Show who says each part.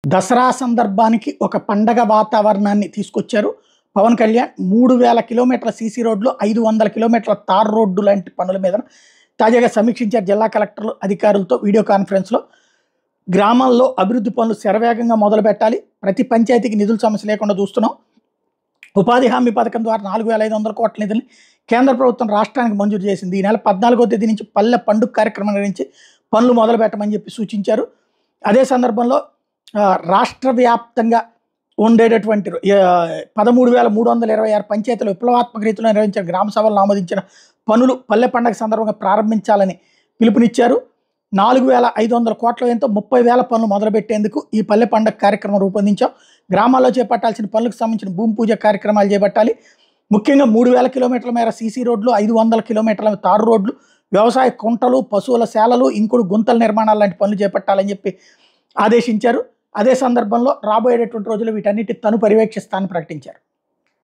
Speaker 1: దసరా సందర్భానికి ఒక పండగ వాతావరణాన్ని తీసుకొచ్చారు పవన్ కళ్యాణ్. 3000 కిలోమీటర్ల సీసీ రోడ్లు, 500 కిలోమీటర్ల తార్ రోడ్డు లాంటి పనుల మీద తాజాగా సమీక్షించారు జిల్లా కలెక్టర్లు అధికారులతో వీడియో కాన్ఫరెన్స్లో. గ్రామాల్లో అభివృద్ధి పనులు శరవేగంగా మొదలు పెట్టాలి, ప్రతి పంచాయతీకి నిధుల సమస్య లేకుండా చూస్తున్నాం. ఉపాధి హామీ పథకం ద్వారా 4500 కోట్ల నిధుల్ని కేంద్ర ప్రభుత్వం రాష్ట్రానికి మంజూరు చేసింది. ఈ నెల 14వ తేదీ నుంచి పల్లె పండుగ కార్యక్రమం నిర్వహించి పనులు మొదలు పెట్టమని చెప్పి సూచించారు. అదే సందర్భంలో రాష్ట్ర వ్యాప్తంగా ఉండేటటువంటి 13,326 పంచాయతీలు విప్లవాత్మక రీతిలో నిర్వహించిన గ్రామ సభలను ఆమోదించిన పనులు పల్లె పండుగ సందర్భంగా ప్రారంభించాలని పిలుపునిచ్చారు. 4,500 కోట్ల వ్యయంతో 30,000 పనులు మొదలుపెట్టేందుకు ఈ పల్లె పండుగ కార్యక్రమం రూపొందించాం. గ్రామాల్లో చేపట్టాల్సిన పనులకు సంబంధించిన భూమి పూజ కార్యక్రమాలు చేపట్టాలి. ముఖ్యంగా 3,000 కిలోమీటర్ల మేర సీసీ రోడ్లు, 500 కిలోమీటర్ల తారు రోడ్లు, వ్యవసాయ కుంటలు, పశువుల శాలలు, ఇంకుడు గుంతల నిర్మాణాలు లాంటి పనులు చేపట్టాలని చెప్పి ఆదేశించారు. అదే సందర్భంలో రాబోయేటటువంటి రోజుల్లో వీటన్నిటి తను పర్యవేక్షిస్తానని ప్రకటించారు.